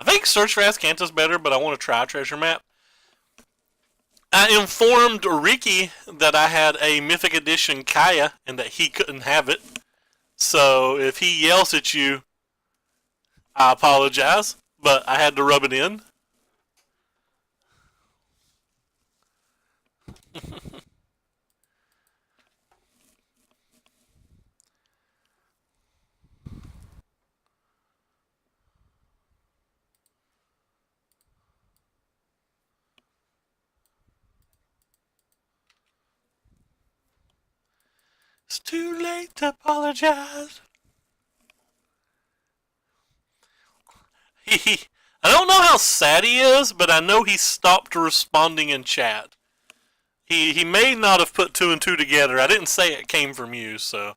I think Search for Azcanta's better, but I want to try Treasure Map. I informed Ricky that I had a Mythic Edition Kaya and that he couldn't have it. So if he yells at you, I apologize, but I had to rub it in. It's too late to apologize. I don't know how sad he is, but I know he stopped responding in chat. He may not have put two and two together. I didn't say it came from you, so.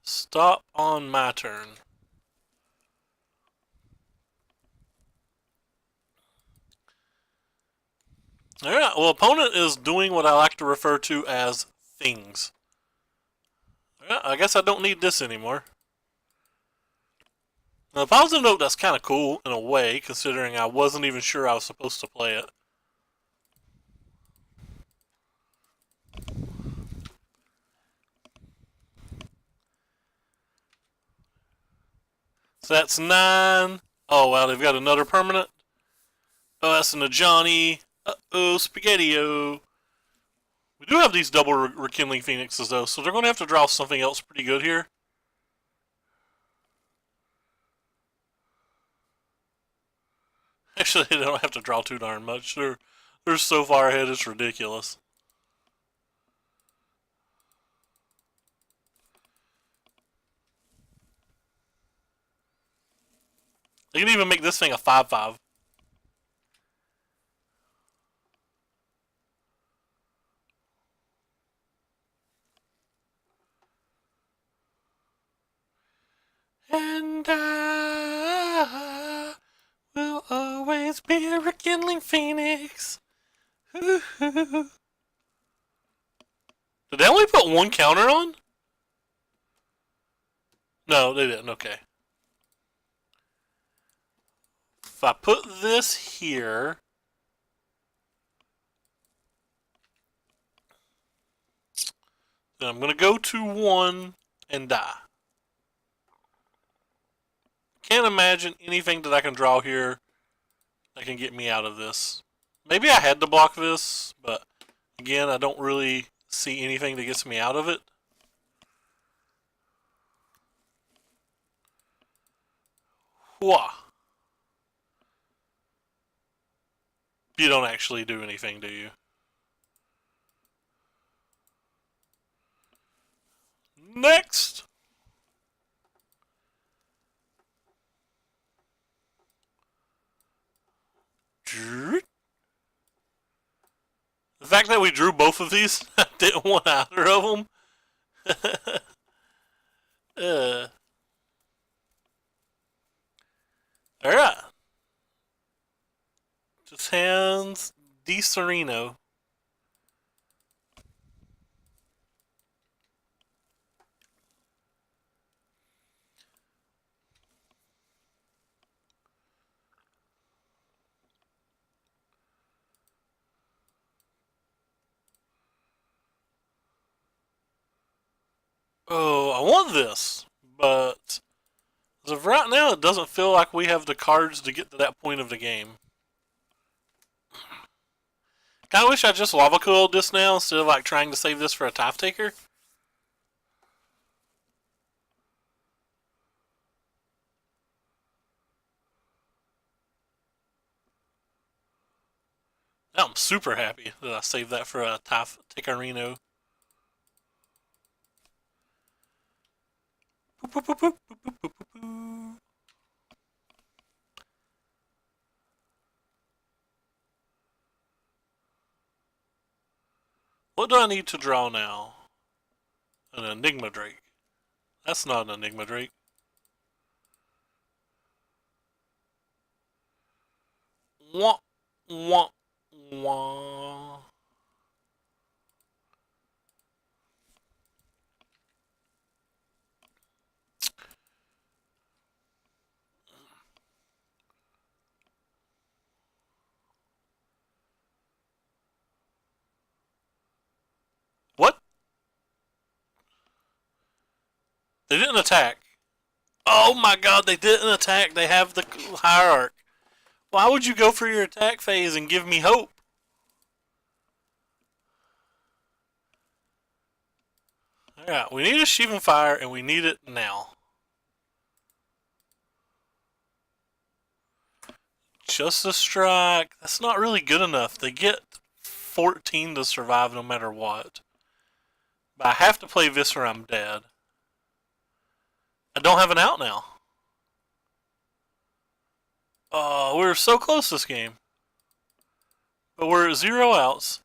Stop on my turn. Alright, well, opponent is doing what I like to refer to as things. Alright, I guess I don't need this anymore. On a positive note, that's kind of cool in a way, considering I wasn't even sure I was supposed to play it. So that's 9. Oh, wow, they've got another permanent. Oh, that's an Ajani. Uh-oh, Spaghetti-O. We do have these double Rekindling Phoenixes, though, so they're going to have to draw something else pretty good here. Actually, they don't have to draw too darn much. They're so far ahead, it's ridiculous. They can even make this thing a 5/5. And I will always be a Rekindling Phoenix. Did they only put one counter on? No, they didn't. Okay. If I put this here, then I'm going to go to 1 and die. Can't imagine anything that I can draw here that can get me out of this. Maybe I had to block this, but again, I don't really see anything that gets me out of it. Whoa. You don't actually do anything, do you? Next! The fact that we drew both of these, I didn't want either of them. Alright. Just hands Di Sereno. Oh, I want this, but as of right now, it doesn't feel like we have the cards to get to that point of the game. Kinda wish I just lava coiled this now instead of like trying to save this for a Tithe Taker. Now I'm super happy that I saved that for a Tithe Takerino. What do I need to draw now? An Enigma Drake. That's not an Enigma Drake. Wah, wah, wah. They didn't attack. Oh my god, they didn't attack. They have the hierarch. Why would you go for your attack phase and give me hope? Alright, we need a Sheevan Fire, and we need it now. Just a strike. That's not really good enough. They get 14 to survive no matter what. But I have to play Viscera, I'm dead. I don't have an out now. Oh, we're so close this game. But we're at 0 outs.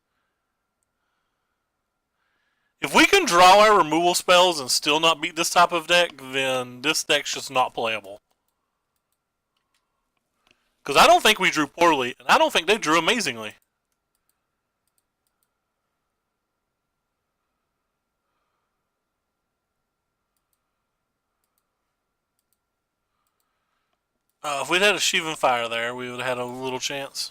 If we can draw our removal spells and still not beat this type of deck, then this deck's just not playable. Because I don't think we drew poorly, and I don't think they drew amazingly. If we'd had a Sheevan Fire there, we would have had a little chance.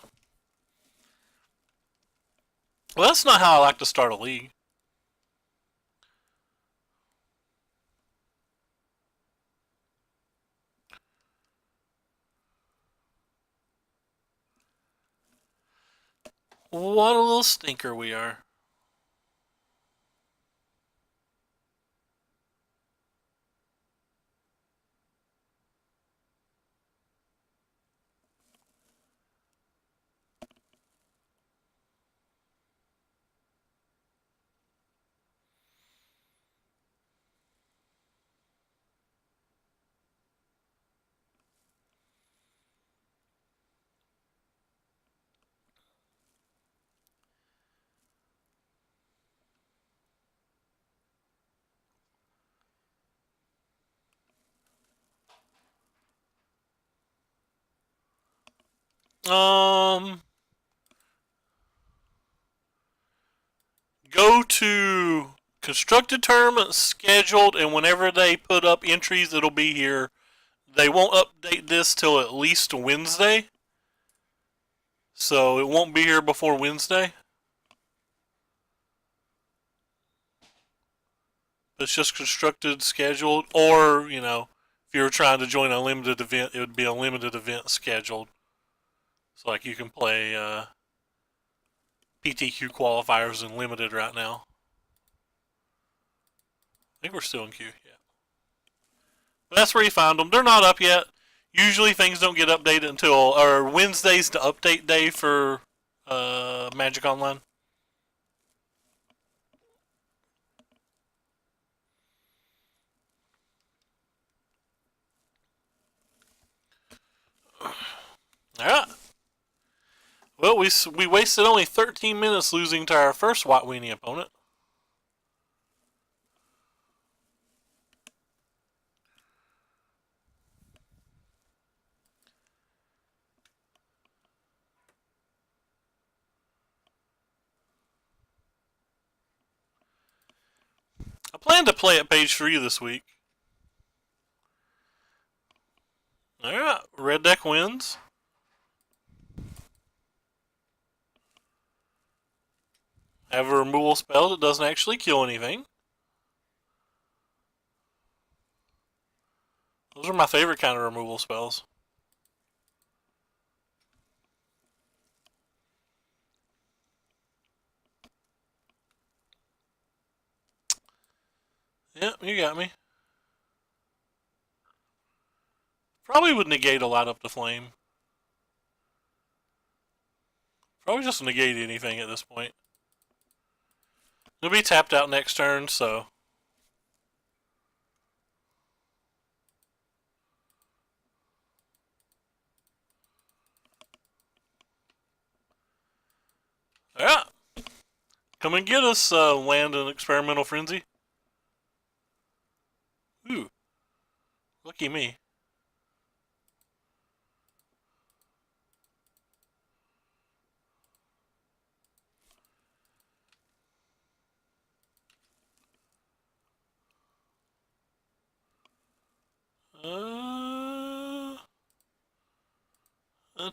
Well, that's not how I like to start a league. What a little stinker we are. Go to constructed tournaments scheduled, and whenever they put up entries, it'll be here. They won't update this till at least Wednesday, so it won't be here before Wednesday. It's just constructed, scheduled, or, you know, if you were trying to join a limited event, it would be a limited event scheduled. So, like, you can play PTQ qualifiers in limited right now. I think we're still in queue, yeah. But that's where you find them. They're not up yet. Usually things don't get updated until, or Wednesday's the update day for Magic Online. Alright. Well, we wasted only 13 minutes losing to our first White Weenie opponent. I plan to play at page 3 this week. Alright, red deck wins. Have a removal spell that doesn't actually kill anything. Those are my favorite kind of removal spells. Yep, you got me. Probably would negate a Light Up the Flame. Probably just negate anything at this point. It'll be tapped out next turn, so. Alright. Come and get us, Land and Experimental Frenzy. Ooh. Lucky me.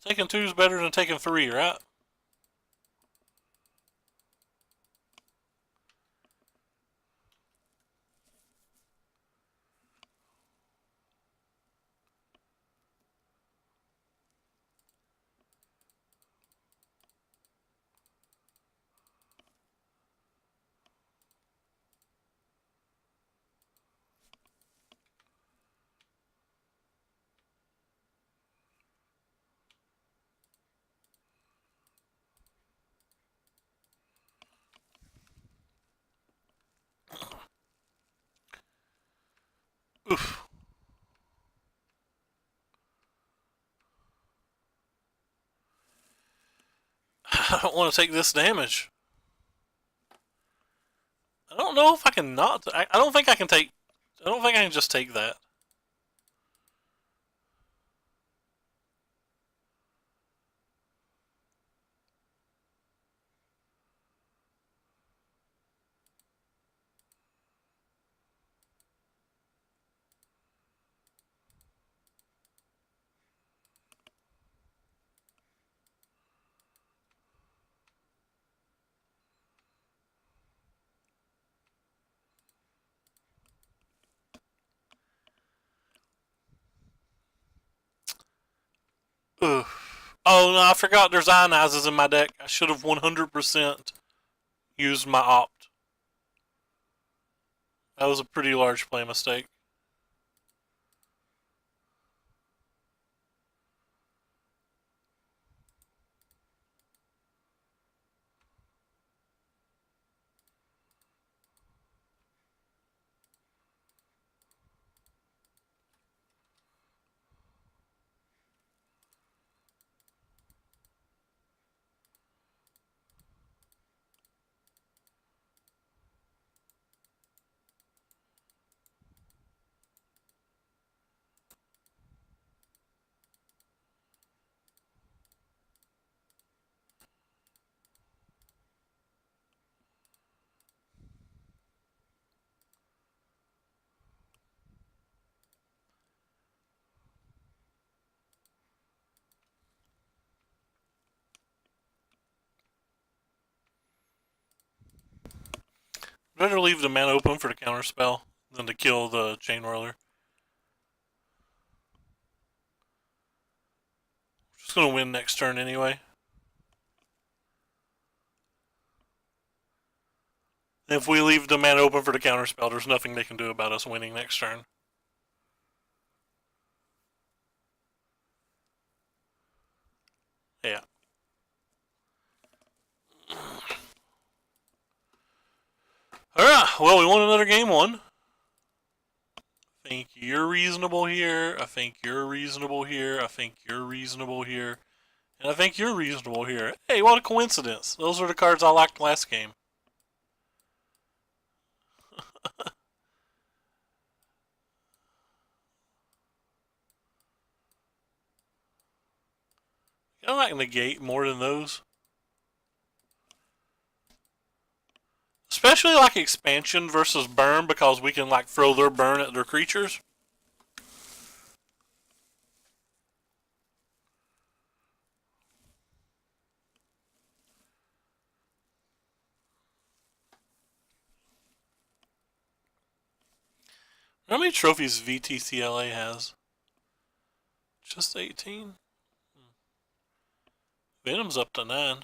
Taking 2 is better than taking 3, right? Oof. I don't want to take this damage. I don't know if I can not. I don't think I can take. I don't think I can just take that. Ugh. Oh no, I forgot there's ionizers in my deck. I should have 100% used my opt. That was a pretty large play mistake. Better leave the mana open for the counter spell than to kill the chain whirler. Just gonna win next turn anyway. If we leave the mana open for the counter spell, there's nothing they can do about us winning next turn. Yeah. Alright, well, we won another game one. I think you're reasonable here. I think you're reasonable here. I think you're reasonable here. And I think you're reasonable here. Hey, what a coincidence. Those are the cards I liked last game. I like negate more than those. Especially like expansion versus burn, because we can like throw their burn at their creatures. How many trophies VTCLA has? Just 18? Venom's up to 9.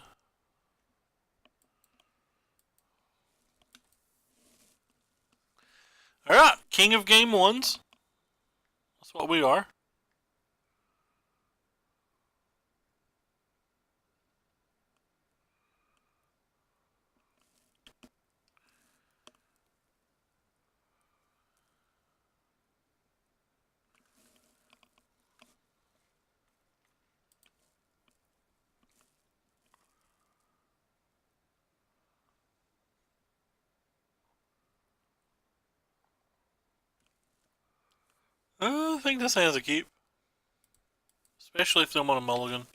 Alright, king of game ones. That's what we are. I think this has a keep. Especially if they want a mulligan.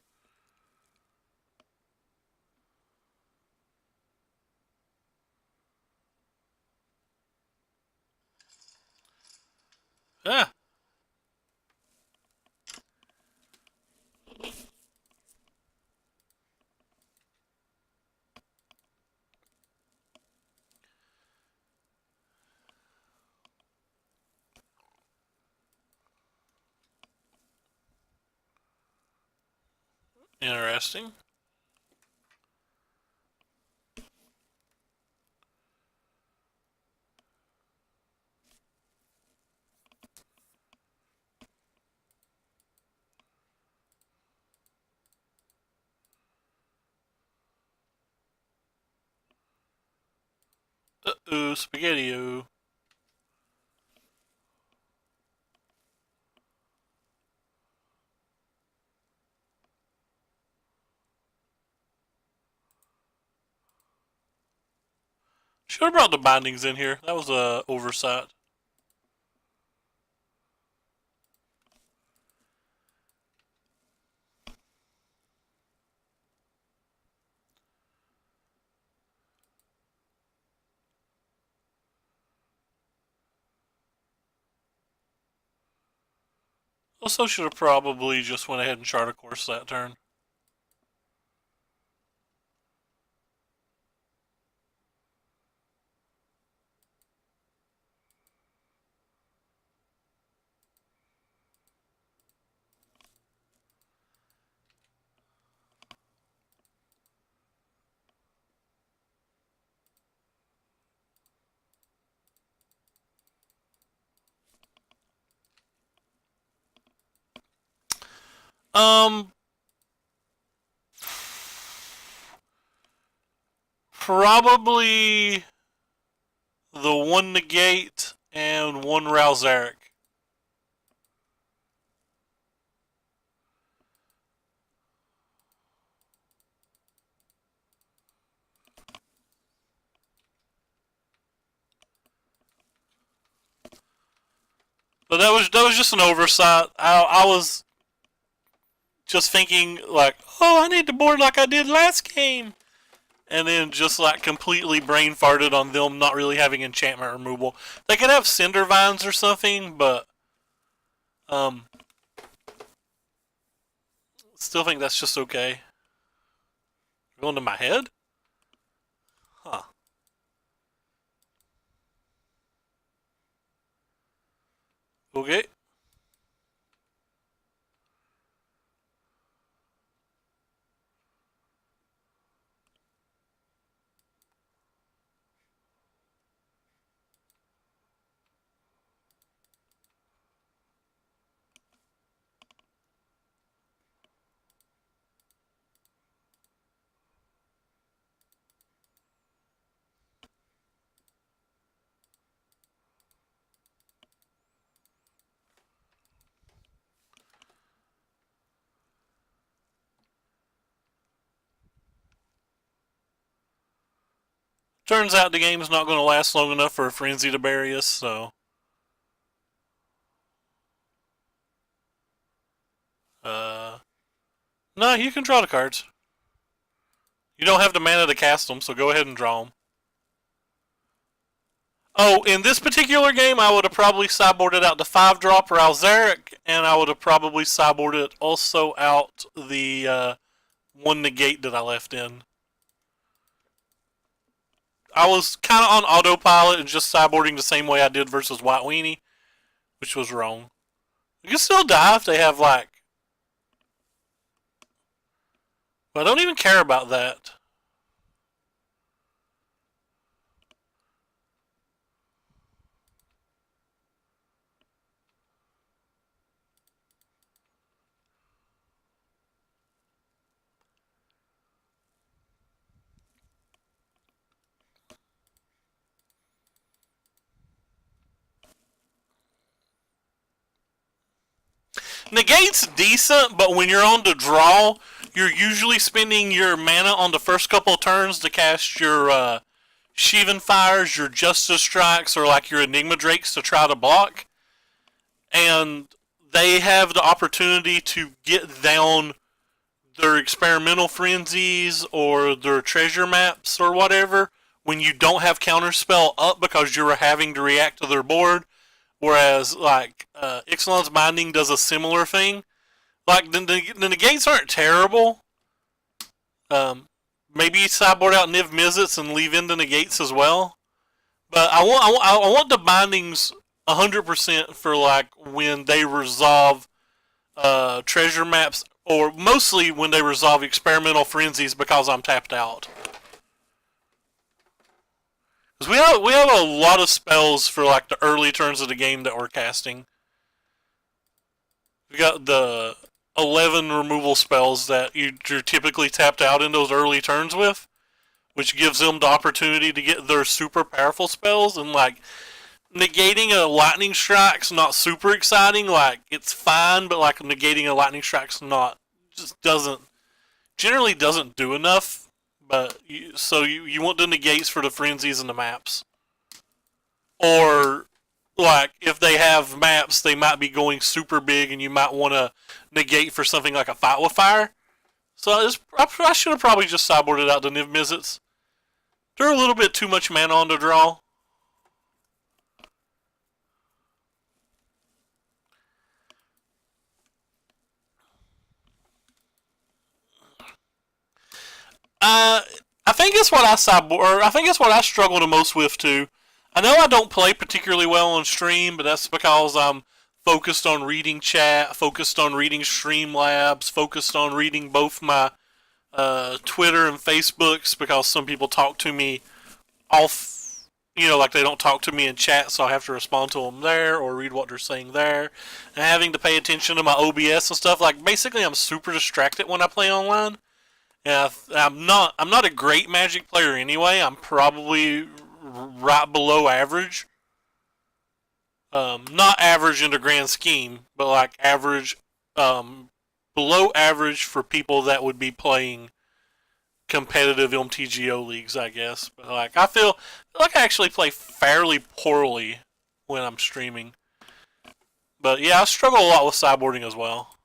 Ah. Interesting. Uh-oh, spaghetti-o. Should have brought the bindings in here. That was a oversight. Also should have probably just went ahead and chart a course that turn. Probably the one negate and one Rouseric. But that was just an oversight. I was just thinking like, oh, I need to board like I did last game, and then just like completely brain farted on them not really having enchantment removal. They could have Cinder Vines or something, but still think that's just okay. Going to my head? Huh. Okay. Turns out the game's not going to last long enough for a frenzy to bury us, so. No, you can draw the cards. You don't have the mana to cast them, so go ahead and draw them. Oh, in this particular game, I would have probably sideboarded out the 5-drop Rouseric, and I would have probably sideboarded also out the one negate that I left in. I was kind of on autopilot and just sideboarding the same way I did versus White Weenie, which was wrong. You can still die if they have like. But I don't even care about that. Negate's decent, but when you're on the draw, you're usually spending your mana on the first couple of turns to cast your Shivan Fires, your Justice Strikes, or like your Enigma Drakes to try to block. And they have the opportunity to get down their experimental frenzies or their treasure maps or whatever when you don't have counterspell up because you're having to react to their board. Whereas, like, Ixalan's Binding does a similar thing. Like, the negates aren't terrible. Maybe you sideboard out Niv Mizzets and leave in the negates as well. But I want the bindings 100% for, like, when they resolve treasure maps, or mostly when they resolve experimental frenzies because I'm tapped out. Because we have a lot of spells for like the early turns of the game that we're casting. We got the 11 removal spells that you're typically tapped out in those early turns with, which gives them the opportunity to get their super powerful spells. And like negating a lightning strike's not super exciting. Like it's fine, but like negating a lightning strike's not, just doesn't, generally doesn't do enough. But you want the negates for the frenzies and the maps, or like if they have maps, they might be going super big, and you might want to negate for something like a fight with fire. So I should have probably just sideboarded out the Niv Mizzets. They're a little bit too much mana on the draw. I think it's what I sideboard. I think it's what I struggle the most with too. I know I don't play particularly well on stream, but that's because I'm focused on reading chat, focused on reading Streamlabs, focused on reading both my Twitter and Facebooks, because some people talk to me off, like they don't talk to me in chat, so I have to respond to them there or read what they're saying there, and having to pay attention to my OBS and stuff. Like basically, I'm super distracted when I play online. And I'm not a great Magic player anyway. I'm probably right below average. Not average in the grand scheme, but like average, below average for people that would be playing competitive MTGO leagues, I guess. But like I feel like I actually play fairly poorly when I'm streaming. But yeah, I struggle a lot with sideboarding as well.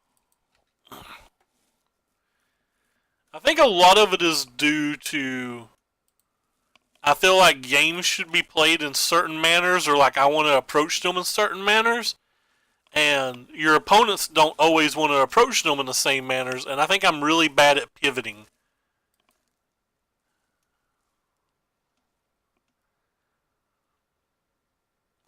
I think a lot of it is due to, I feel like games should be played in certain manners, or like I want to approach them in certain manners, and your opponents don't always want to approach them in the same manners, and I think I'm really bad at pivoting.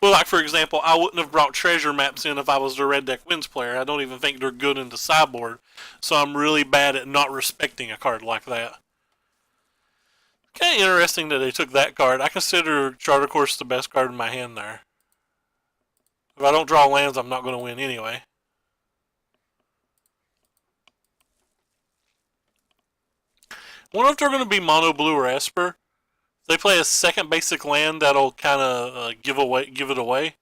Well, like for example, I wouldn't have brought treasure maps in if I was the Red Deck Wins player. I don't even think they're good in the sideboard, so I'm really bad at not respecting a card like that. Kind of interesting that they took that card. I consider Charter Course the best card in my hand there. If I don't draw lands, I'm not going to win anyway. I wonder if they're going to be mono blue or Esper. If they play a second basic land, that'll kind of give it away.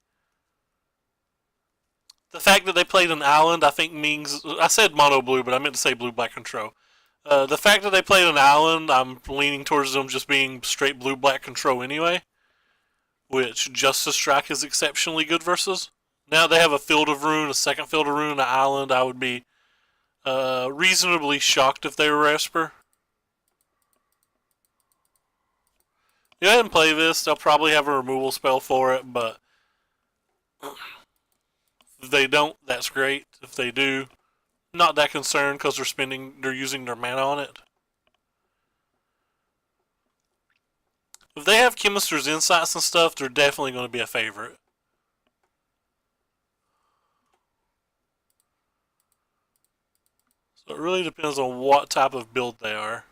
The fact that they played an island, I think means, I said mono blue, but I meant to say blue black control. The fact that they played an island, I'm leaning towards them just being straight blue black control anyway, which Justice Strike is exceptionally good versus. Now they have a Field of Ruin, a second Field of Ruin, an island. I would be reasonably shocked if they were Esper. Go ahead and play this. They'll probably have a removal spell for it, but if they don't, that's great. If they do, not that concerned, because they're using their mana on it. If they have Chemist's Insights and stuff, they're definitely going to be a favorite. So it really depends on what type of build they are.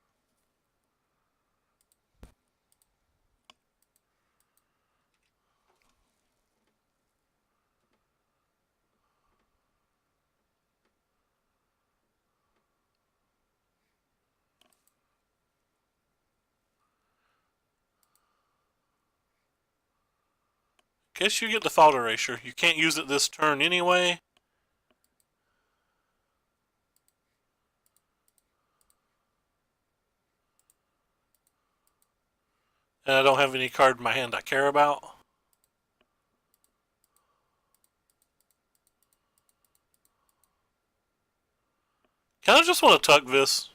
Guess you get the Fault Erasure. You can't use it this turn anyway. And I don't have any card in my hand I care about. Kind of just want to tuck this.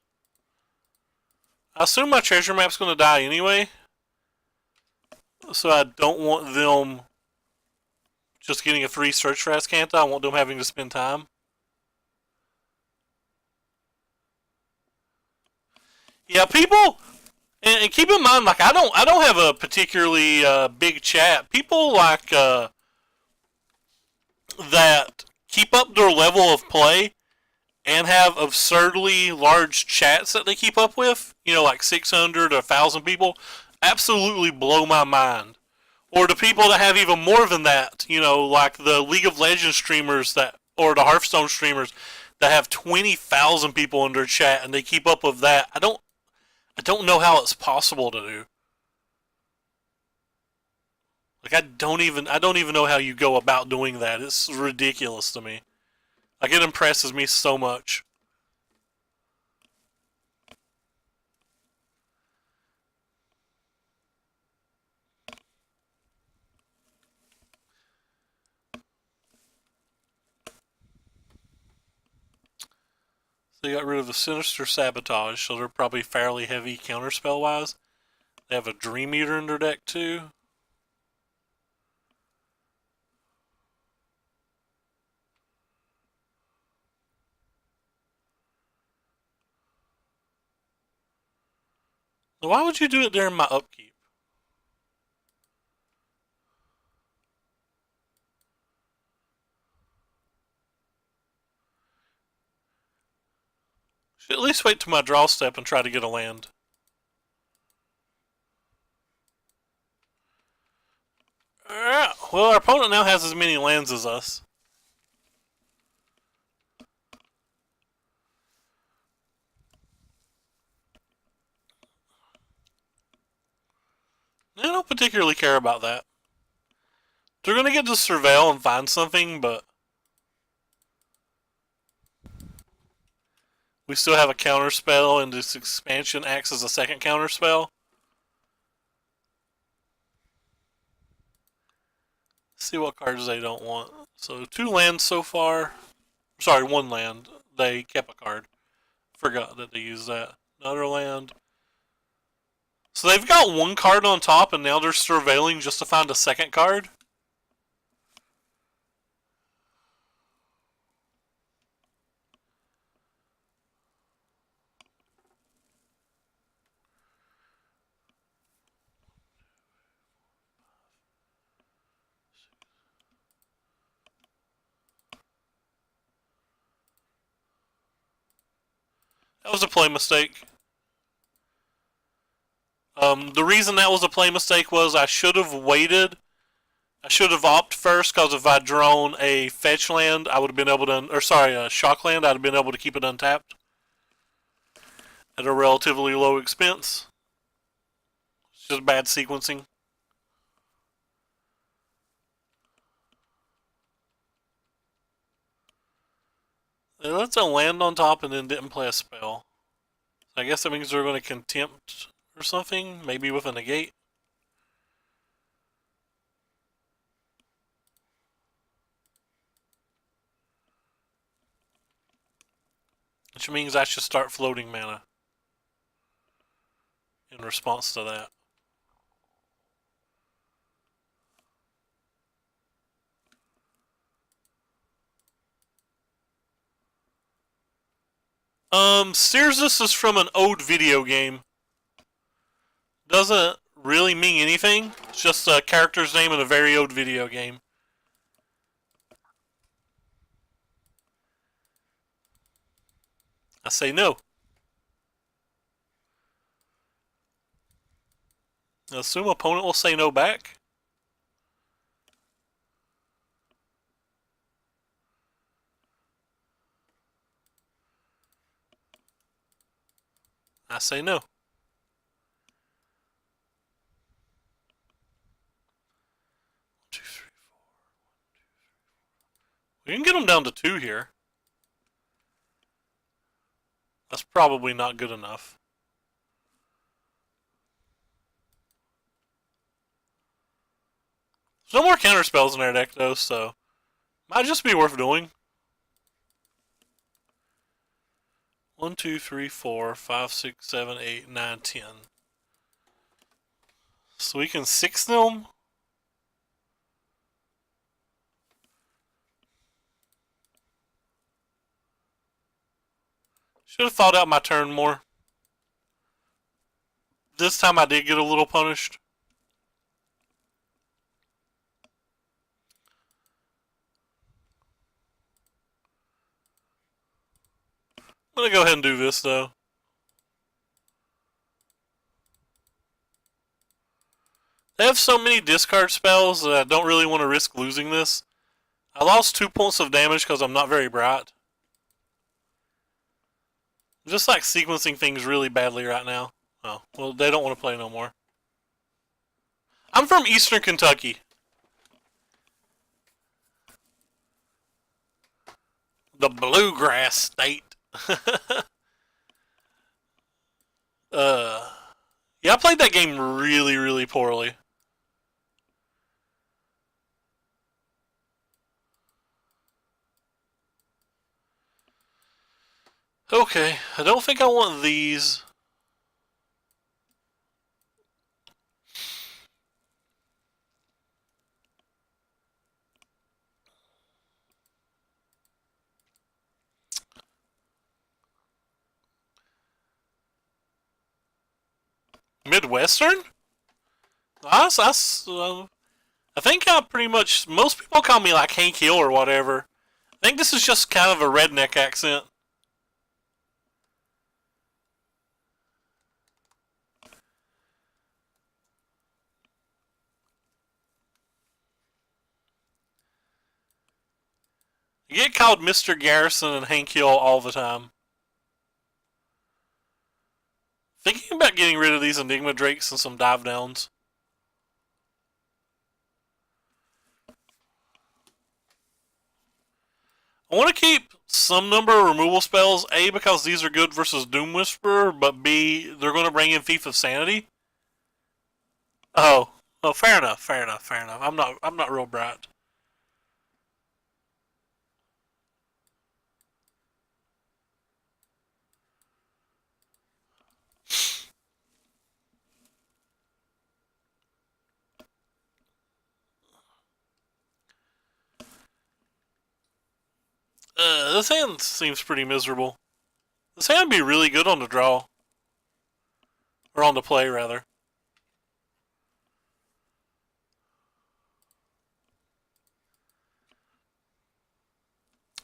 I assume my treasure map's going to die anyway. So I don't want them just getting a free search for Azcanta. I want them having to spend time. Yeah, people, and keep in mind, like I don't have a particularly big chat. People like that keep up their level of play and have absurdly large chats that they keep up with. Like 600 or 1,000 people. Absolutely blow my mind. Or the people that have even more than that, like the League of Legends streamers or the Hearthstone streamers that have 20,000 people in their chat and they keep up with that. I don't know how it's possible to do. Like I don't even know how you go about doing that. It's ridiculous to me. Like it impresses me so much. They got rid of the Sinister Sabotage, so they're probably fairly heavy counterspell wise. They have a Dream Eater in their deck too. Why would you do it during my upkeep? Should at least wait till my draw step and try to get a land. Alright, well, our opponent now has as many lands as us. I don't particularly care about that. They're going to get to surveil and find something, but we still have a counter spell, and this expansion acts as a second counter spell. See what cards they don't want. So 2 lands so far. Sorry, 1 land. They kept a card. Forgot that they used that. Another land. So they've got 1 card on top, and now they're surveilling just to find a second card. That was a play mistake. The reason that was a play mistake was I should have waited. I should have opted first, because if I'd drawn a fetch land, I would have been able to, or sorry, a shock land, I'd have been able to keep it untapped at a relatively low expense. It's just bad sequencing. They let a land on top and then didn't play a spell. I guess that means they're going to contempt or something, maybe with a negate. Which means I should start floating mana in response to that. Steersus is from an old video game. Doesn't really mean anything. It's just a character's name in a very old video game. I say no. I assume opponent will say no back. I say no. We can get them down to 2 here. That's probably not good enough. There's no more counter spells in our deck though, so might just be worth doing. 1, 2, 3, 4, 5, 6, 7, 8, 9, 10. So we can 6 them. Should have thought out my turn more. This time I did get a little punished. I'm gonna go ahead and do this though. They have so many discard spells that I don't really want to risk losing this. I lost 2 points of damage because I'm not very bright. I'm just like sequencing things really badly right now. Oh, well, they don't want to play no more. I'm from Eastern Kentucky. The Bluegrass State. Yeah, I played that game really, really poorly. Okay, I don't think I want these. Midwestern? I think I pretty much, most people call me like Hank Hill or whatever. I think this is just kind of a redneck accent. You get called Mr. Garrison and Hank Hill all the time. Thinking about getting rid of these Enigma Drakes and some dive downs. I want to keep some number of removal spells, A, because these are good versus Doom Whisperer, but B, they're going to bring in Thief of Sanity. Oh, fair enough, fair enough, fair enough. I'm not real bright. This hand seems pretty miserable. This hand would be really good on the draw. Or on the play, rather.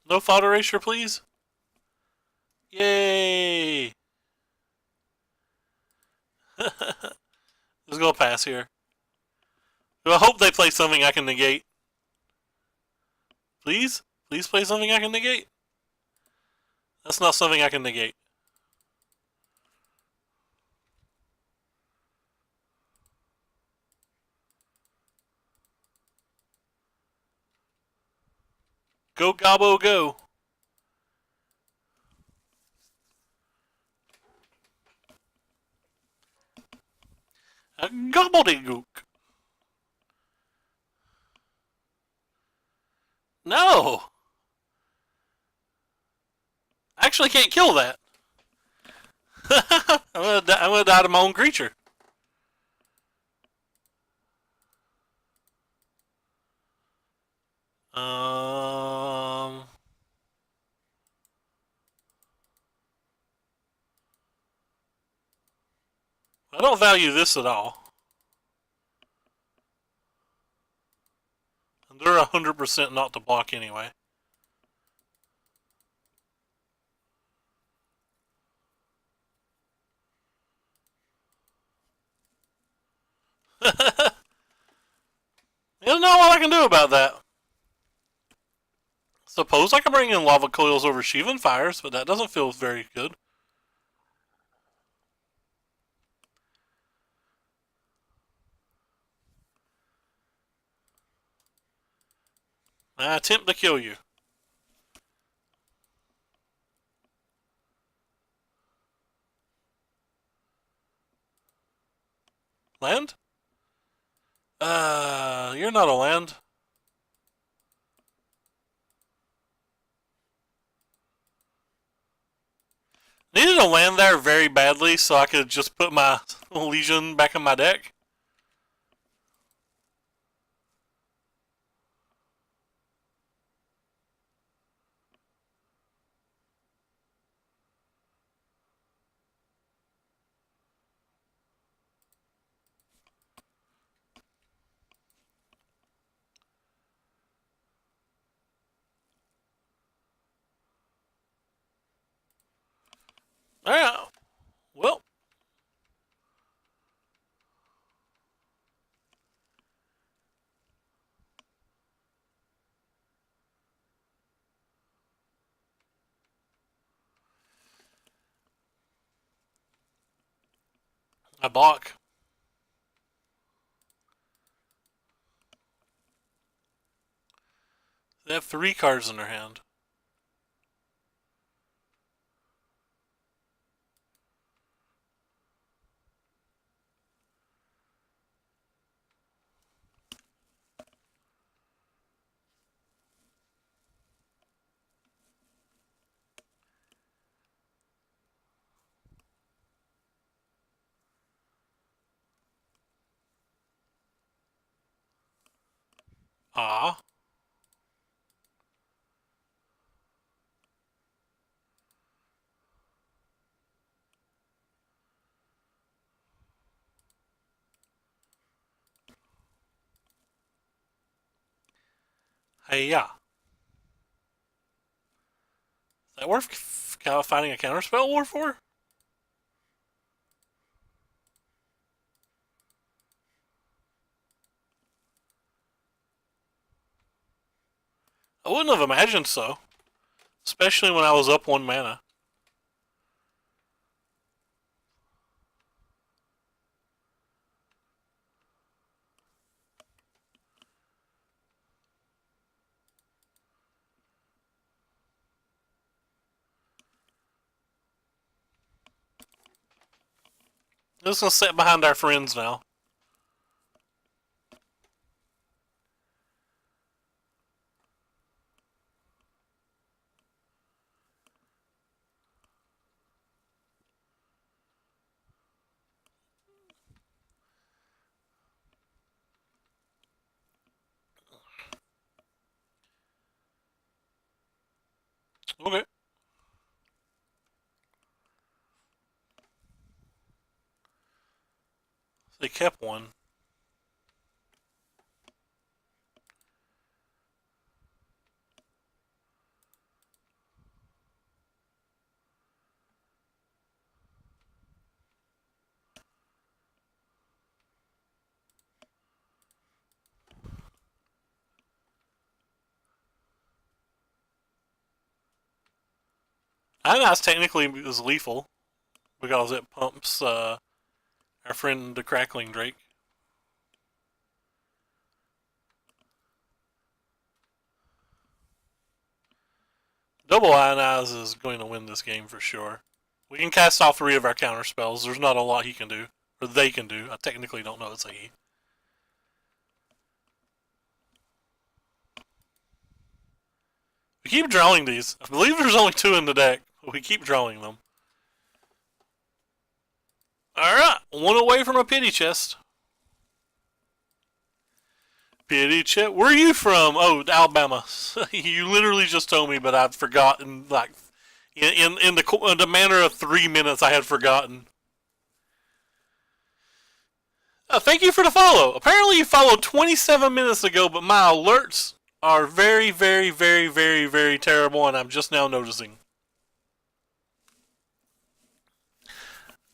No thought erasure, please. Yay! Let's go pass here. I hope they play something I can negate. Please? Please play something I can negate? That's not something I can negate. Go Gobbo go. Gobbledygook. No! I actually can't kill that. I'm gonna die to my own creature. I don't value this at all. And they're 100% not to block anyway. There's not what I can do about that. Suppose I can bring in lava coils over Shivan fires, but that doesn't feel very good. I attempt to kill you. Land? You're not a land. Needed a land there very badly so I could just put my Legion back in my deck. Alright, well. I block. They have 3 cards in their hand. Ah. Hey, yeah. Is that worth finding a counterspell war for? I wouldn't have imagined so. Especially when I was up 1 mana. Just gonna sit behind our friends now. Okay. They kept one. I think that's technically is lethal because it pumps our friend the Crackling Drake. Double Ionize is going to win this game for sure. We can cast all 3 of our counter spells. There's not a lot he can do. Or they can do. I technically don't know it's a he. We keep drawing these. I believe there's only 2 in the deck, but we keep drawing them. Alright, 1 away from a pity chest. Pity chest. Where are you from? Oh, Alabama. You literally just told me, but I'd forgotten. Like, in the manner of 3 minutes, I had forgotten. Thank you for the follow. Apparently, you followed 27 minutes ago, but my alerts are very, very, very, very, very terrible, and I'm just now noticing.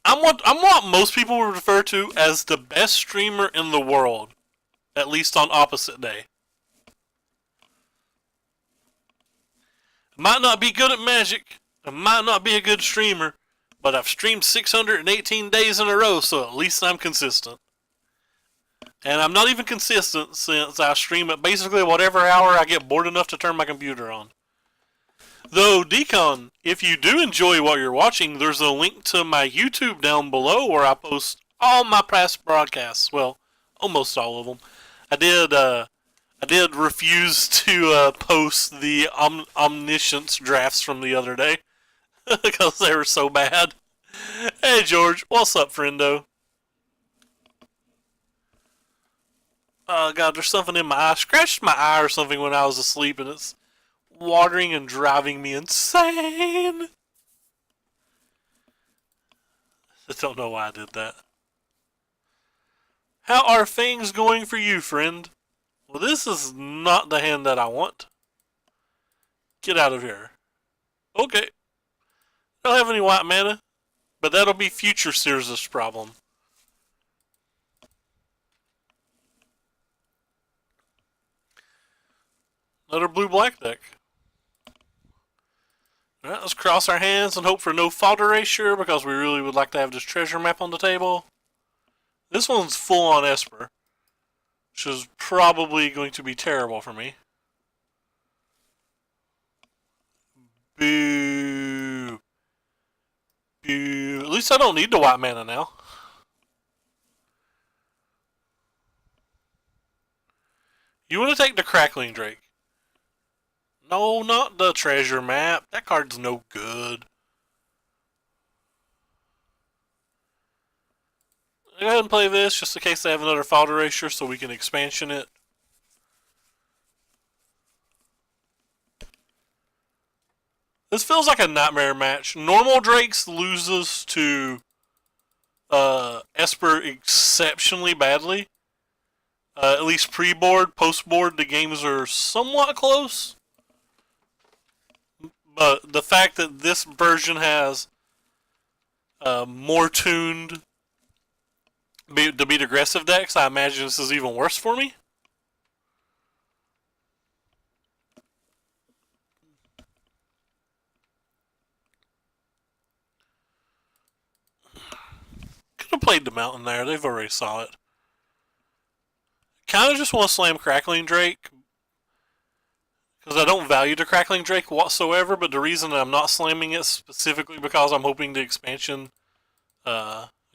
I'm what most people would refer to as the best streamer in the world, at least on opposite day. Might not be good at Magic, I might not be a good streamer, but I've streamed 618 days in a row, so at least I'm consistent. And I'm not even consistent since I stream at basically whatever hour I get bored enough to turn my computer on. Though, Decon, if you do enjoy what you're watching, there's a link to my YouTube down below where I post all my past broadcasts. Well, almost all of them. I did refuse to post the Omniscience drafts from the other day because they were so bad. Hey, George, what's up, friendo? Oh, God, there's something in my eye. I scratched my eye or something when I was asleep, and it's watering and driving me insane. I don't know why I did that. How are things going for you, friend? Well, this is not the hand that I want. Get out of here. Okay. I don't have any white mana, but that'll be future Sears' problem. Another blue-black deck. Alright, let's cross our hands and hope for no fault erasure because we really would like to have this treasure map on the table. This one's full on Esper, which is probably going to be terrible for me. Boo. Boo. At least I don't need the white mana now. You want to take the Crackling Drake? No, not the treasure map. That card's no good. Go ahead and play this just in case they have another fault erasure so we can expansion it. This feels like a nightmare match. Normal Drakes loses to Esper exceptionally badly. At least pre-board, post-board, the games are somewhat close. But the fact that this version has more tuned to beat aggressive decks, I imagine this is even worse for me. Could have played the Mountain there. They've already saw it. Kind of just want to slam Crackling Drake because I don't value the Crackling Drake whatsoever, but the reason I'm not slamming it specifically because I'm hoping the expansion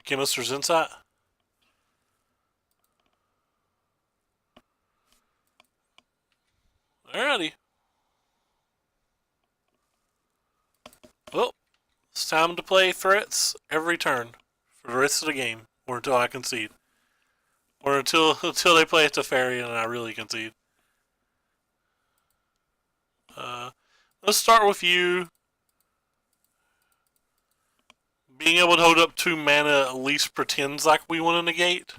Chemist's Insight. Alrighty. Well, it's time to play threats every turn for the rest of the game, or until I concede. Or until they play a Teferi and I really concede. Let's start with you. Being able to hold up 2 mana at least pretends like we want to negate.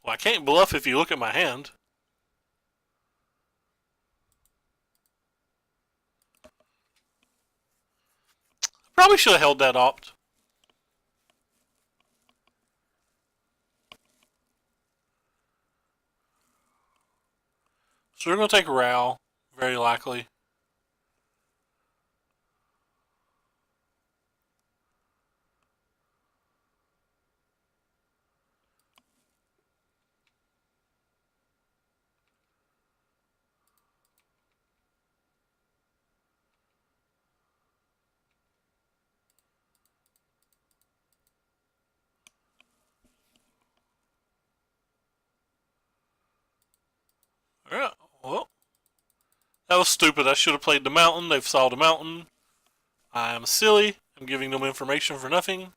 Well, I can't bluff if you look at my hand. Probably should have held that opt. So we're going to take Ral, very likely. Alright, well. That was stupid. I should have played the Mountain. They've solved the Mountain. I'm silly. I'm giving them information for nothing.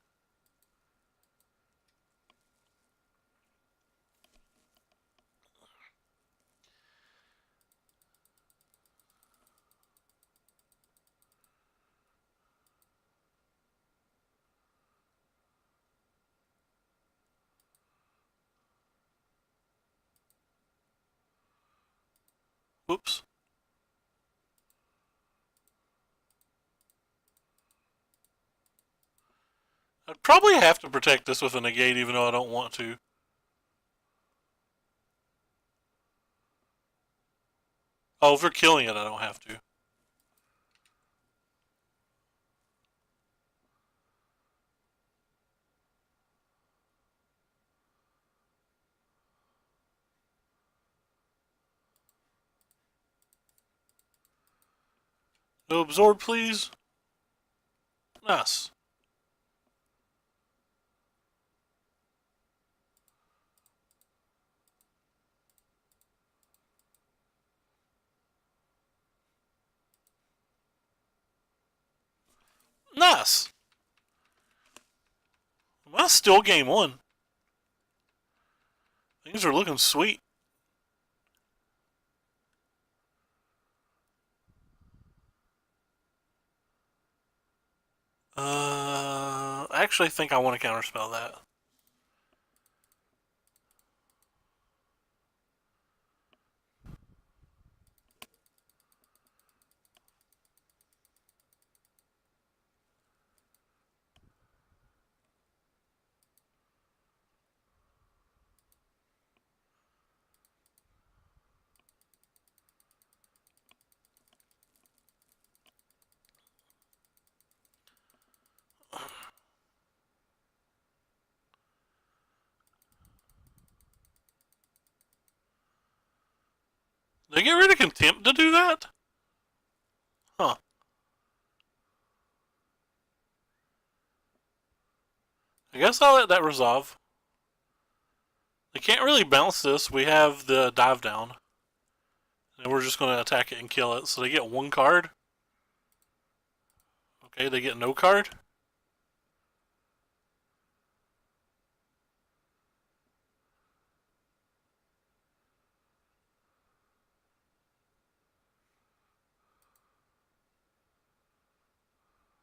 Whoops. I'd probably have to protect this with a negate even though I don't want to. Oh, if we're killing it, I don't have to. No absorb, please. Nice. Nice. Well, still game 1. Things are looking sweet. I actually think I want to counterspell that. Did they get rid of Contempt to do that? Huh. I guess I'll let that resolve. They can't really bounce this. We have the dive down. And we're just going to attack it and kill it. So they get one card. Okay, they get no card.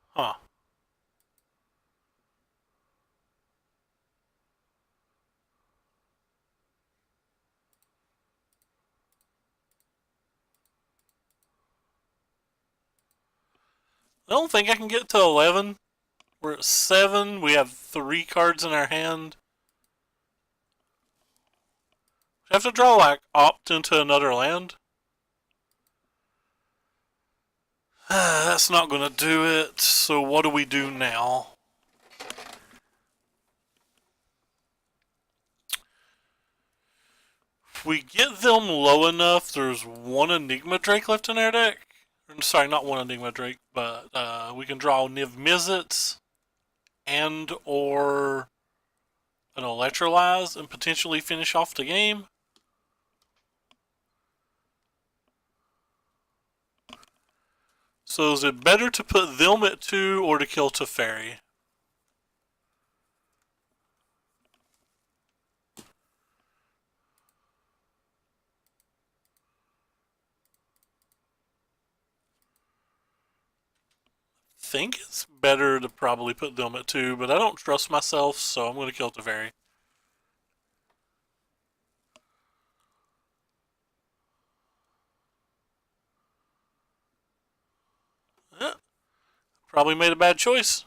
Huh. I don't think I can get to 11. We're at 7. We have 3 cards in our hand. We have to draw, like, opt into another land. That's not going to do it. So what do we do now? If we get them low enough, there's one Enigma Drake left in our deck. Sorry, not one Enigma Drake, but we can draw Niv Mizzets and or an Electrolyze and potentially finish off the game. So is it better to put them at 2 or to kill Teferi? I think it's better to probably put them at 2, but I don't trust myself, so I'm going to kill Teferi. Probably made a bad choice.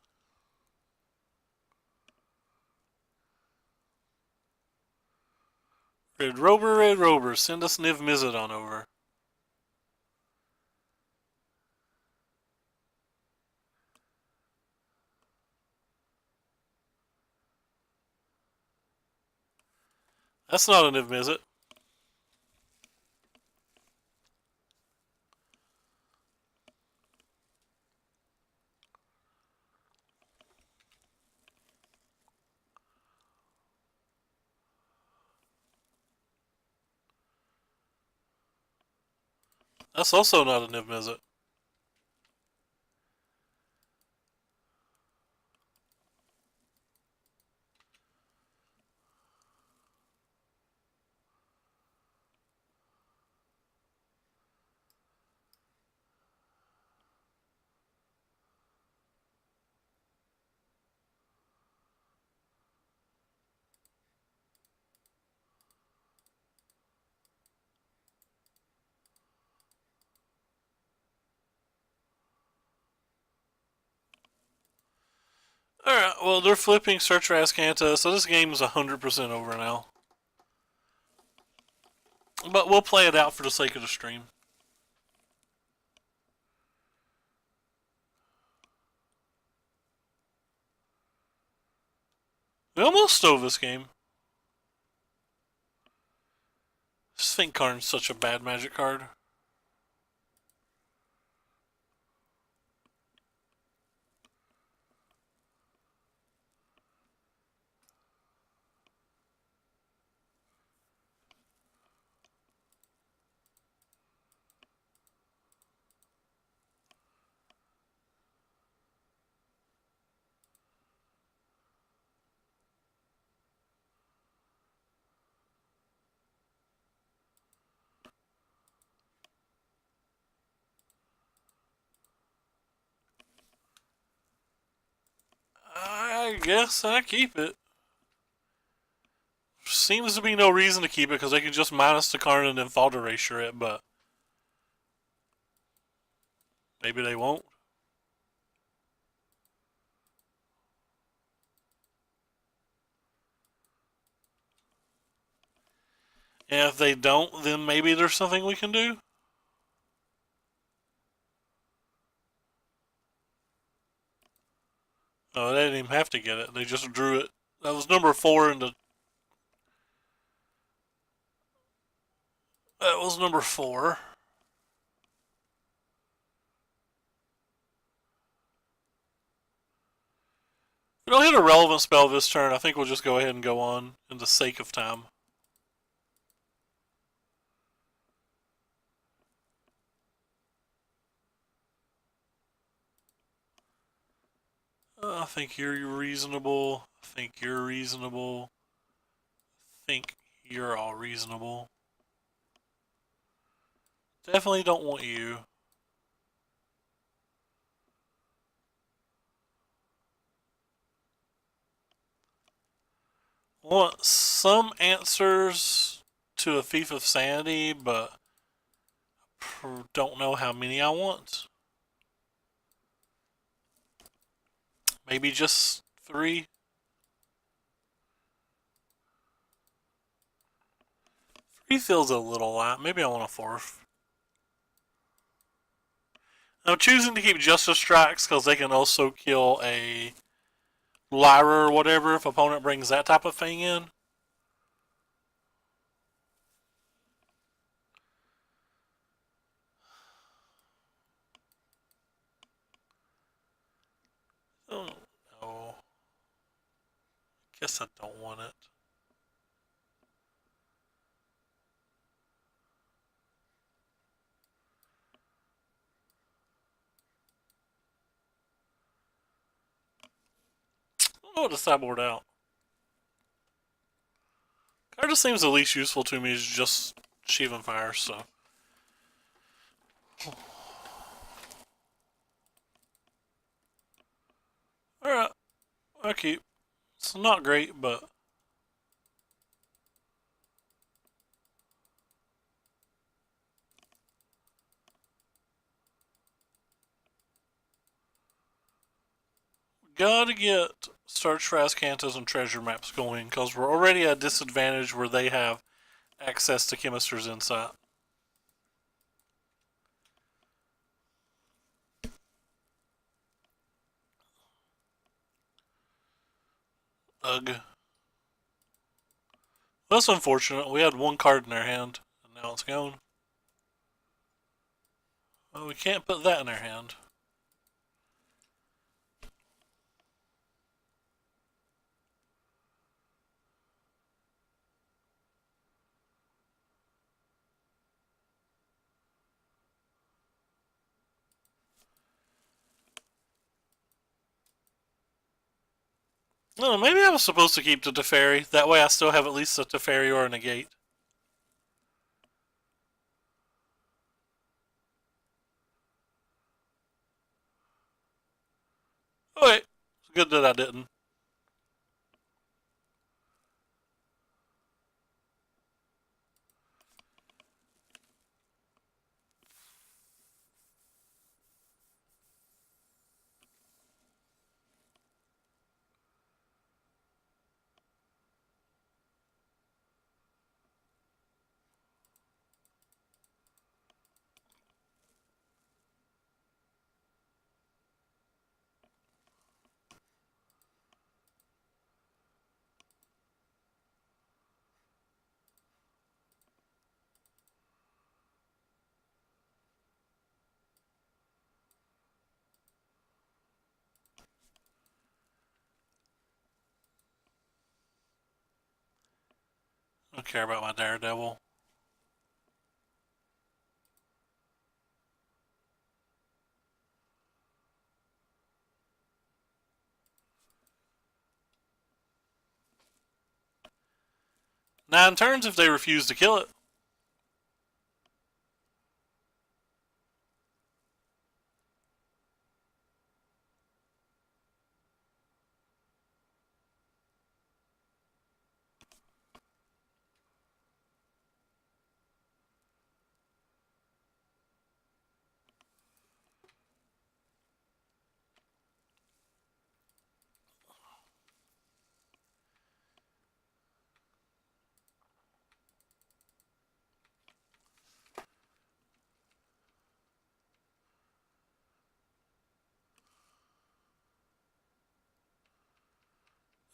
Red Rover, send us Niv Mizzet on over. That's not a Niv Mizzet. That's also not a Niv Mizzet. Alright, well, they're flipping Search for Azcanta, so this game is 100% over now. But we'll play it out for the sake of the stream. We almost stole this game. Sphinx Karn's such a bad magic card. I guess I keep it. Seems to be no reason to keep it because they can just minus the Karn and then fault erasure it, but maybe they won't. And if they don't, then maybe there's something we can do. No, they didn't even have to get it. They just drew it. That was number 4 in the... That was number 4. We don't hit a relevant spell this turn. I think we'll just go ahead and go on in the sake of time. I think you're reasonable. I think you're reasonable. I think you're all reasonable. Definitely don't want you. Want some answers to a Thief of Sanity, but don't know how many I want. Maybe just 3. 3 feels a little light. Maybe I want a 4th. I'm choosing to keep Justice Strikes because they can also kill a Lyra or whatever if opponent brings that type of thing in. Oh no. Guess I don't want it. Oh, the sideboard out. Card just seems the least useful to me is just Shivan Fire, so. Alright, I'll keep. It's not great, but. Gotta get Search for Azcanthus and Treasure Maps going, because we're already at a disadvantage where they have access to Chemister's Insight. Ugh. That's unfortunate. We had one card in our hand, and now it's gone. Well, we can't put that in our hand. No, maybe I was supposed to keep the Teferi. That way I still have at least a Teferi or a Negate. Oh wait, it's good that I didn't. I don't care about my Daredevil. Nine turns if they refuse to kill it.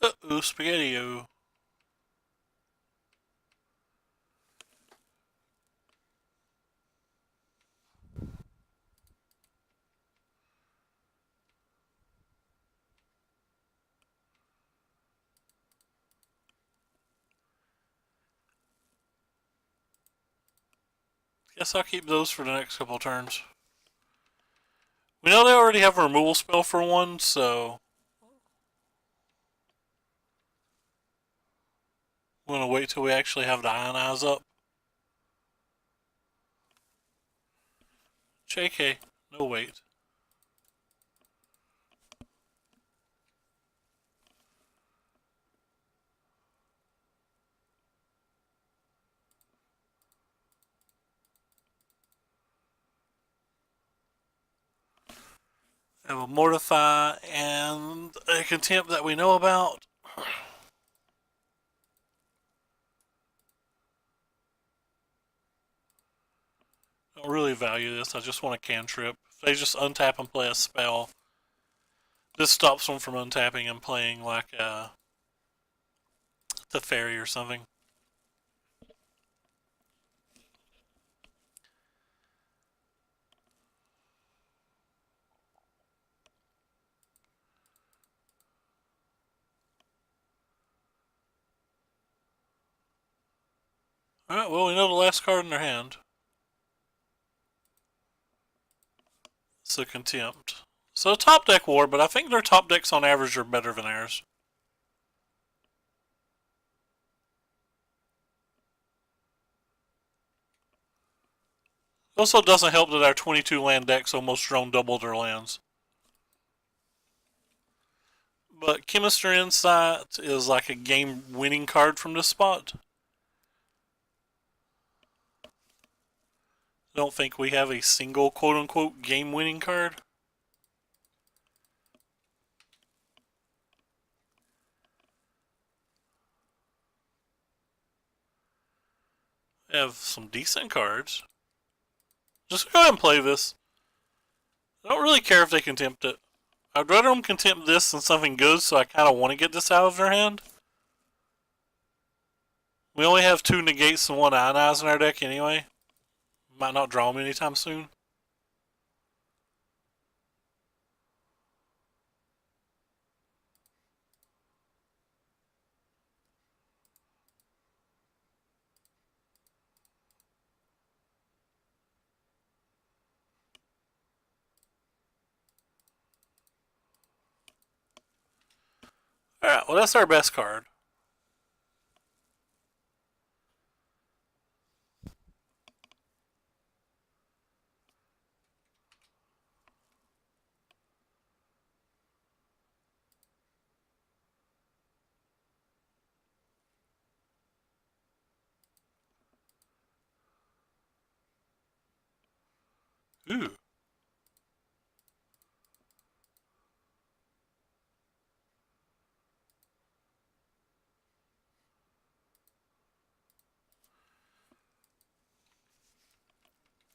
Uh-oh, Spaghetti-O. Guess I'll keep those for the next couple turns. We know they already have a removal spell for one, so I'm gonna wait till we actually have the Ionize up. JK, no wait. I have a Mortify and a Contempt that we know about. Don't really value this. I just want a cantrip. If they just untap and play a spell, this stops them from untapping and playing like the fairy or something. Alright, well, we know the last card in their hand. It's a Contempt. So top deck war, but I think their top decks on average are better than ours. It also doesn't help that our 22 land decks almost drawn double their lands. But Chemistry Insight is like a game winning card from this spot. I don't think we have a single quote unquote game winning card. We have some decent cards. Just go ahead and play this. I don't really care if they contempt it. I'd rather them contempt this than something good, so I kind of want to get this out of their hand. We only have 2 negates and 1 ionize in our deck anyway. Might not draw them anytime soon. Alright, well that's our best card. Ooh.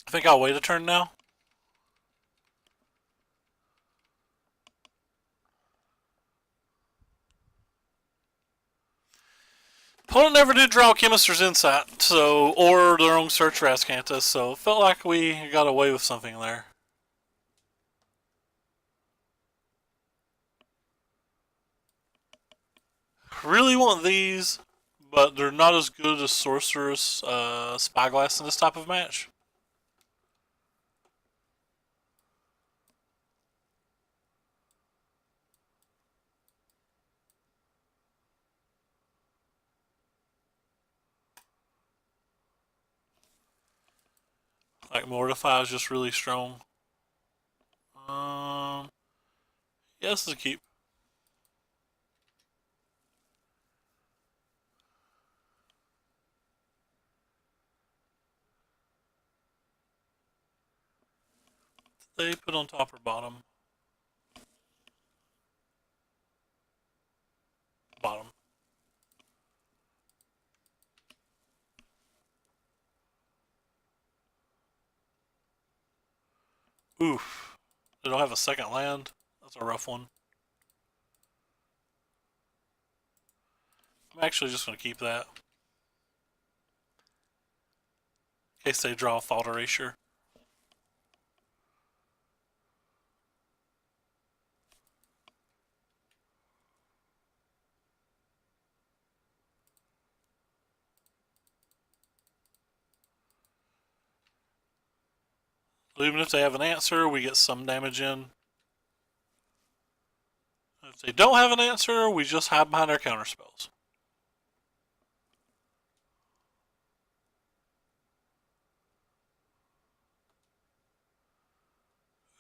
I think I'll wait a turn now. Opponent never did draw Chemist's Insight, so or their own Search for Ascanthus, so it felt like we got away with something there. Really want these, but they're not as good as Sorcerer's Spyglass in this type of match. Like Mortify is just really strong. Yeah, this is a keep. They put on top or bottom? Bottom. Oof. They don't have a second land. That's a rough one. I'm actually just going to keep that. In case they draw a Thought Erasure. Even if they have an answer, we get some damage in. If they don't have an answer, we just hide behind our counter spells.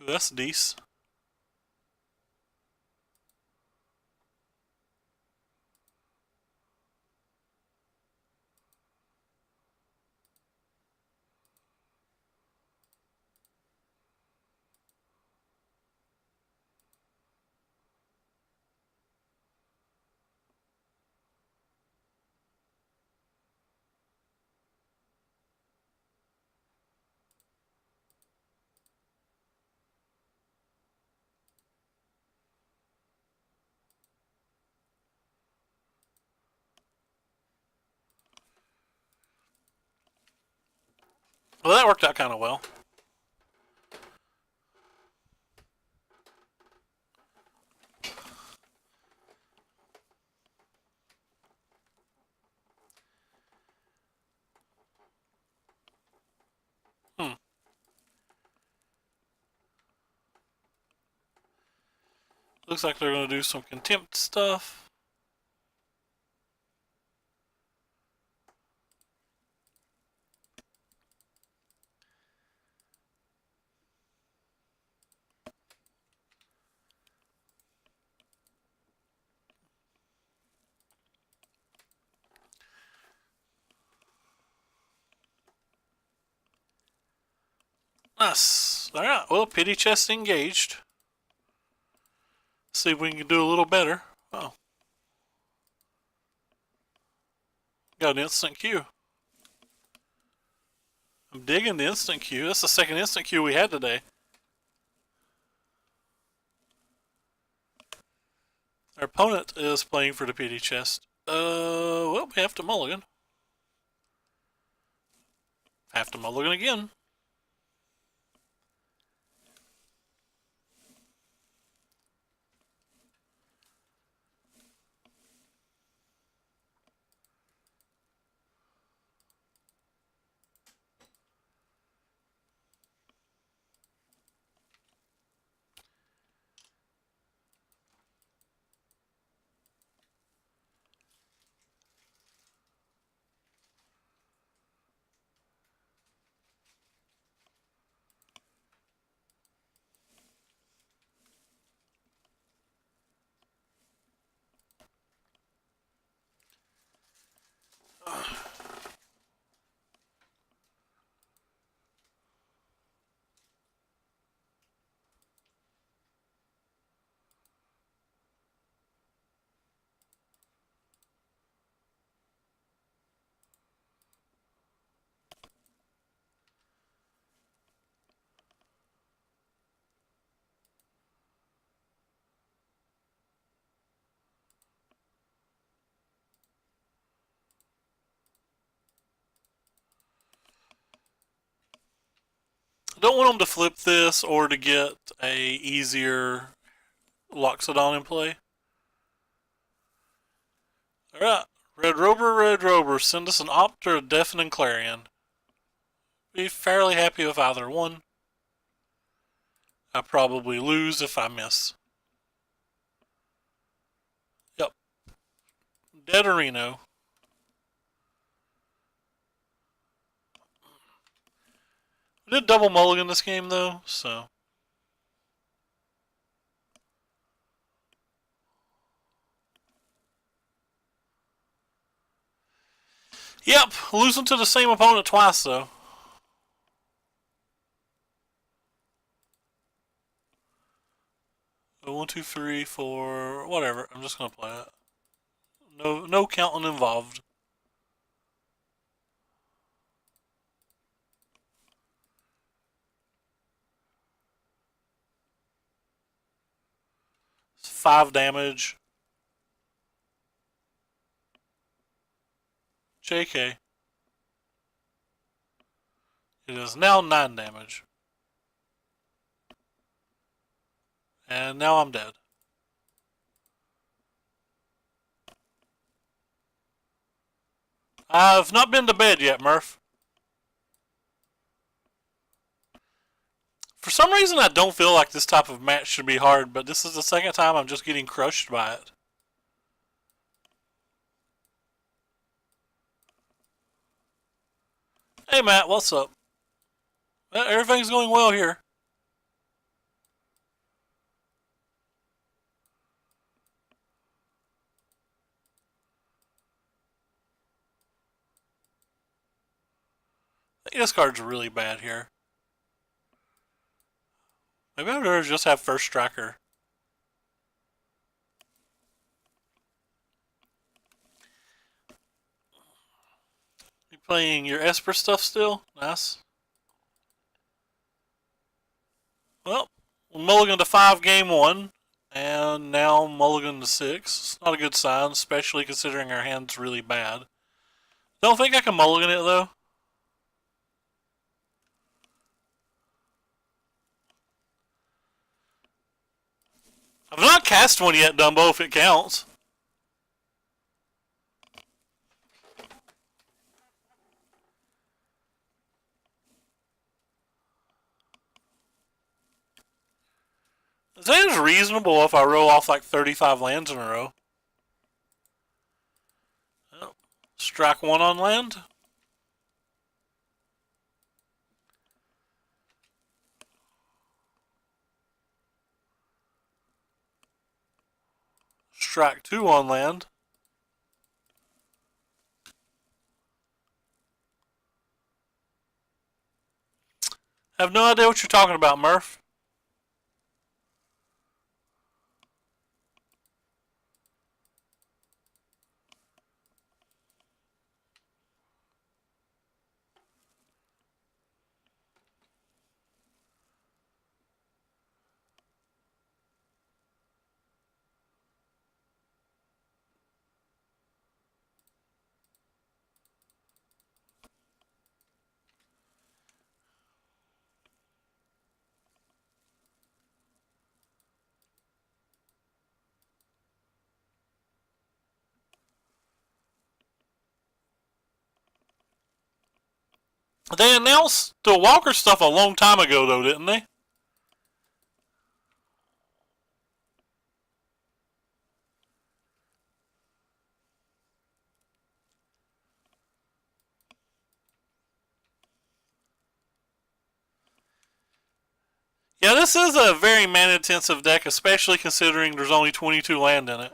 Ooh, that's decent. Well, that worked out kind of well. Looks like they're going to do some contempt stuff. Nice. Alright, well, pity chest engaged. See if we can do a little better. Oh. Got an instant queue. I'm digging the instant queue. That's the second instant queue we had today. Our opponent is playing for the pity chest. Well, we have to mulligan. Have to mulligan again. I don't want them to flip this or to get a easier Loxodon in play. Alright, Red Rover, send us an Opt or a Deafening Clarion. Be fairly happy with either one. I probably lose if I miss. Yep. Dead Reno. We did double mulligan this game though, so. Yep, losing to the same opponent twice though. So 1, 2, 3, 4, whatever. I'm just gonna play it. No counting involved. It's 5 damage. JK. It is now 9 damage. And now I'm dead. I've not been to bed yet, Murph. For some reason, I don't feel like this type of match should be hard, but this is the second time I'm just getting crushed by it. Hey Matt, what's up? Everything's going well here. I think this card's really bad here. Maybe I would just have first striker. You playing your Esper stuff still? Nice. Well, mulligan to 5 game 1, and now mulligan to 6. It's not a good sign, especially considering our hand's really bad. Don't think I can mulligan it though. I've not cast one yet, Dumbo, if it counts. It seems reasonable if I roll off like 35 lands in a row. Oh, strike 1 on land. Strike 2 on land. Have no idea what you're talking about, Murph. They announced the Walker stuff a long time ago, though, didn't they? Yeah, this is a very mana-intensive deck, especially considering there's only 22 land in it.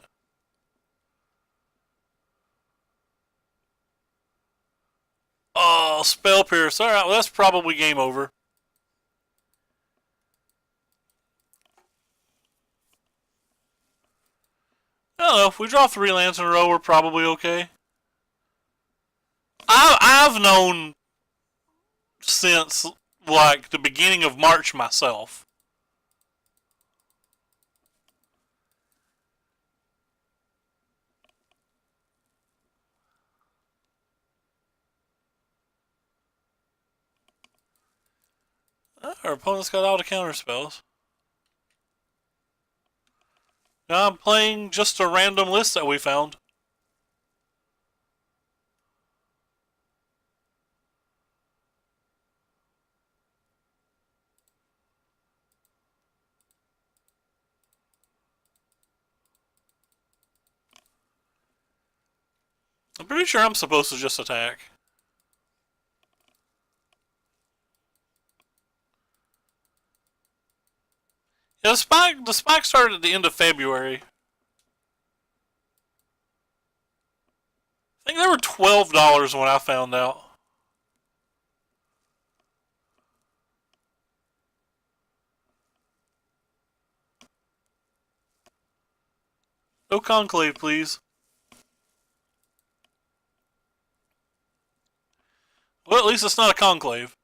Oh, Spell Pierce. Alright, well, that's probably game over. I don't know. If we draw 3 lands in a row, we're probably okay. I've known since, like, the beginning of March myself. Our opponent's got all the counter spells. Now I'm playing just a random list that we found. I'm pretty sure I'm supposed to just attack. Yeah, the spike started at the end of February. I think they were $12 when I found out. No conclave, please. Well, at least it's not a conclave.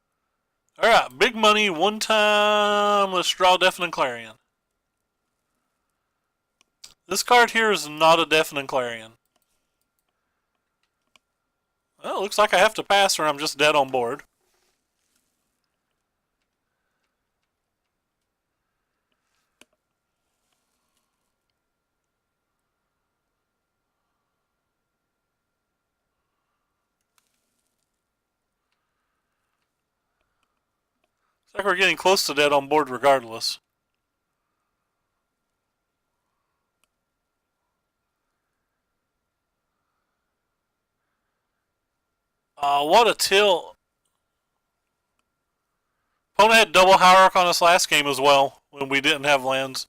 Alright, big money, one time. Let's draw Deafening Clarion. This card here is not a Deafening Clarion. Well, it looks like I have to pass or I'm just dead on board. Looks like we're getting close to dead on board regardless. What a tilt. Opponent had double hierarch on us last game as well when we didn't have lands.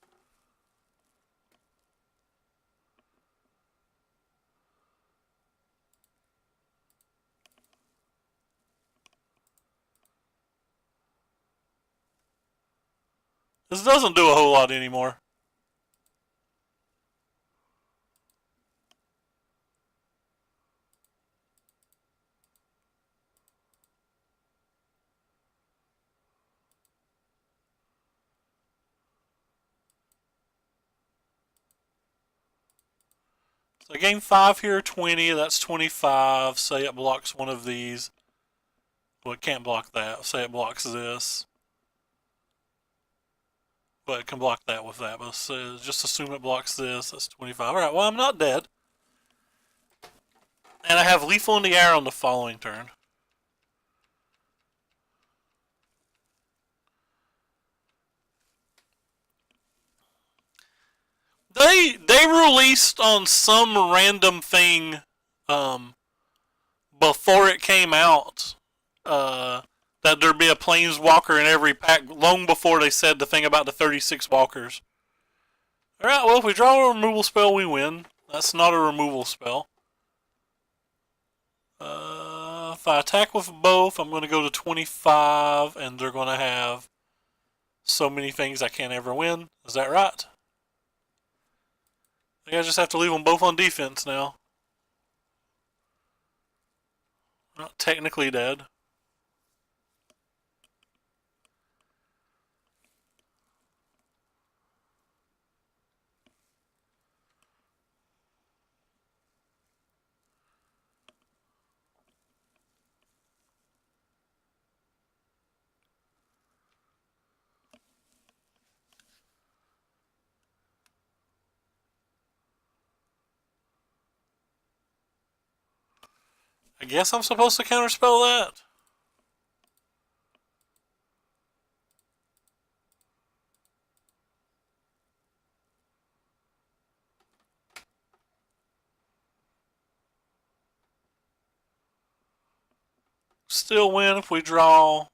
This doesn't do a whole lot anymore. So I gain 5 here, 20, that's 25. Say it blocks one of these. Well, it can't block that. Say it blocks this. But it can block that with that. But just assume it blocks this. That's 25. Alright, well, I'm not dead. And I have Lethal in the Air on the following turn. They released on some random thing before it came out that there'd be a planeswalker in every pack long before they said the thing about the 36 walkers. Alright, well, if we draw a removal spell, we win. That's not a removal spell. If I attack with both, I'm going to go to 25, and they're going to have so many things I can't ever win. Is that right? I think I just have to leave them both on defense now. Not technically dead. I guess I'm supposed to counterspell that. Still win if we draw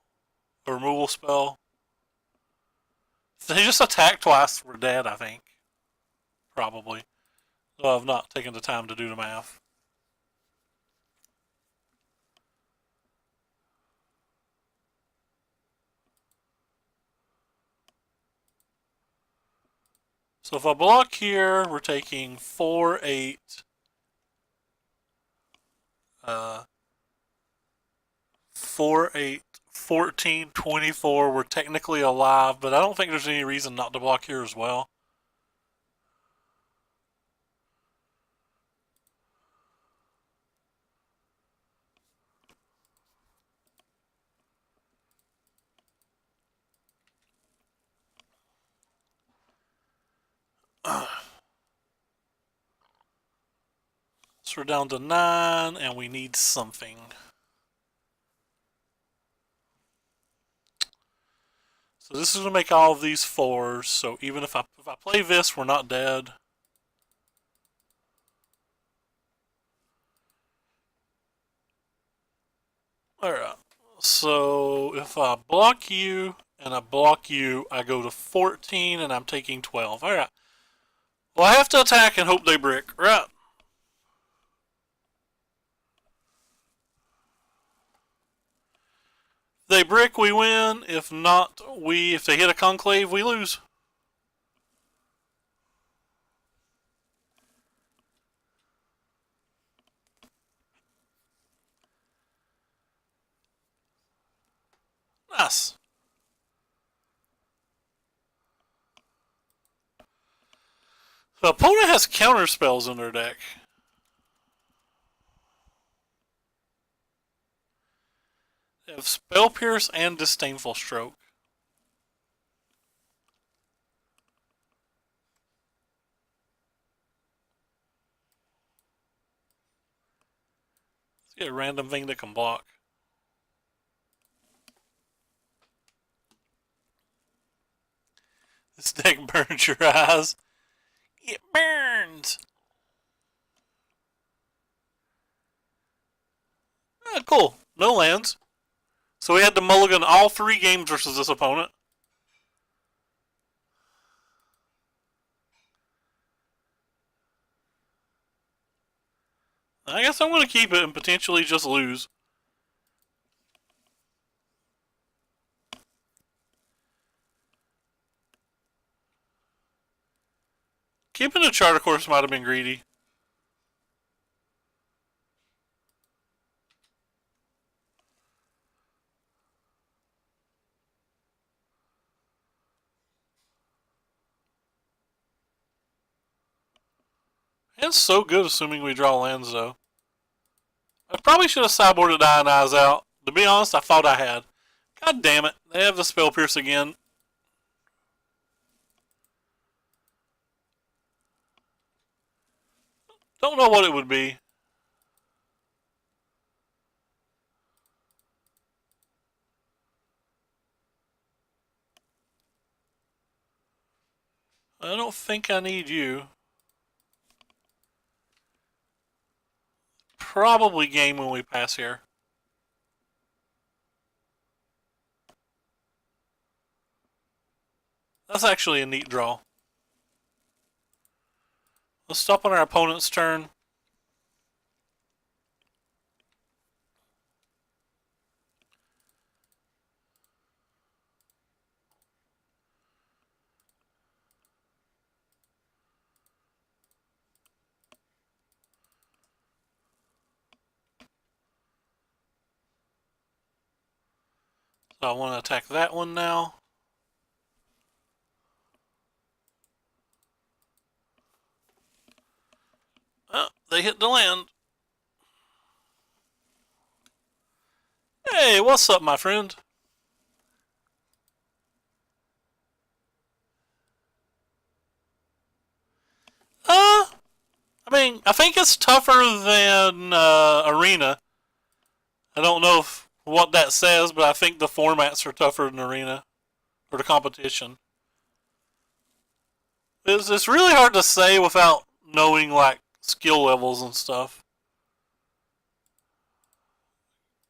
a removal spell. If they just attack twice, we're dead, I think. Probably. Though I've not taken the time to do the math. So if I block here, we're taking 4, 8, 4, 8, 14, 24. We're technically alive, but I don't think there's any reason not to block here as well. So we're down to 9, and we need something. So this is going to make all of these 4s, so even if I play this, we're not dead. Alright, so if I block you, and I block you, I go to 14, and I'm taking 12. Alright. Well, I have to attack and hope they brick. Right. If they brick, we win. If not, if they hit a conclave, we lose. Nice. The opponent has counter spells in their deck. They have Spell Pierce and Disdainful Stroke. Let's get a random thing that can block. This deck burns your eyes. It burns. Ah, cool. No lands. So we had to mulligan all 3 games versus this opponent. I guess I'm going to keep it and potentially just lose. Keeping a charter course might have been greedy. It's so good assuming we draw lands, though. I probably should have sideboarded Iron Eyes out. To be honest, I thought I had. God damn it. They have the Spell Pierce again. Don't know what it would be. I don't think I need you. Probably game when we pass here. That's actually a neat draw. Let's stop on our opponent's turn. So I want to attack that one now. Oh, they hit the land. Hey, what's up, my friend? I mean, I think it's tougher than Arena. I don't know what that says, but I think the formats are tougher than Arena, or the competition. It's really hard to say without knowing, like, skill levels and stuff.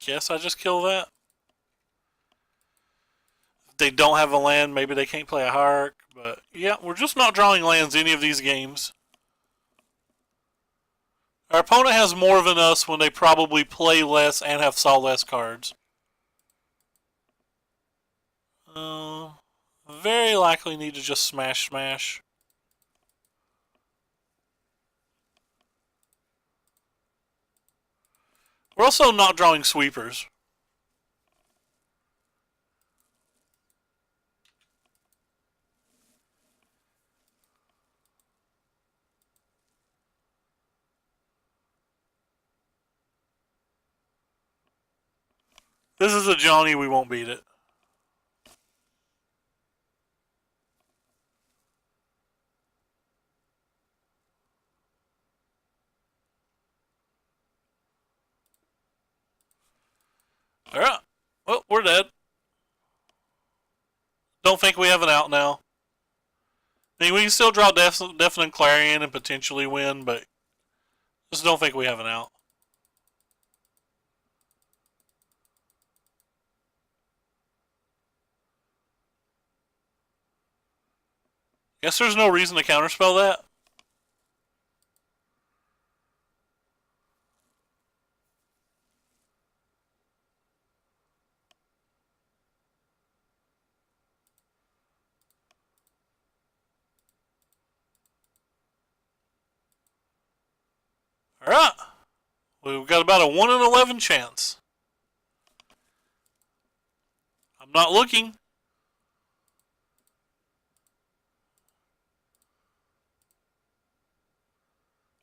Guess I just kill that. If they don't have a land, maybe they can't play a Hierarch. But yeah, we're just not drawing lands any of these games. Our opponent has more than us when they probably play less and have saw less cards. Very likely need to just smash. We're also not drawing sweepers. This is a Johnny, we won't beat it. Alright. Well, we're dead. Don't think we have an out now. I mean, we can still draw Deafening Clarion and potentially win, but just don't think we have an out. Guess there's no reason to counterspell that. Alright. We've got about a 1 in 11 chance. I'm not looking.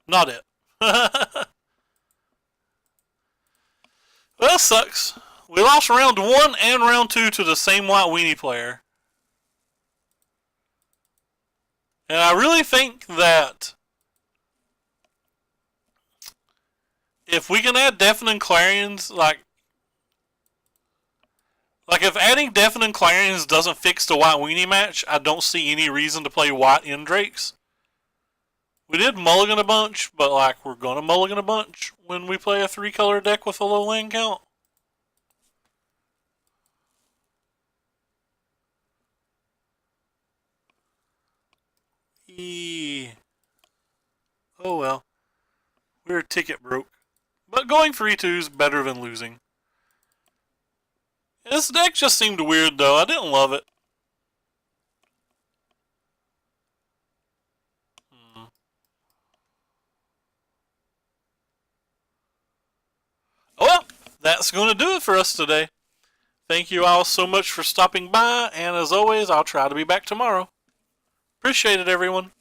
Not it. Well, that sucks. We lost round 1 and round 2 to the same White Weenie player. And I really think that if we can add Deafening Clarions, like, Like, if adding Deafening Clarions doesn't fix the White Weenie match, I don't see any reason to play White in Drakes. We did mulligan a bunch, but, like, we're gonna mulligan a bunch when we play a 3-color deck with a low land count. Oh well. We're ticket broke. But going 3-2 is better than losing. This deck just seemed weird though. I didn't love it. Oh well, that's going to do it for us today. Thank you all so much for stopping by, and as always, I'll try to be back tomorrow. Appreciate it, everyone.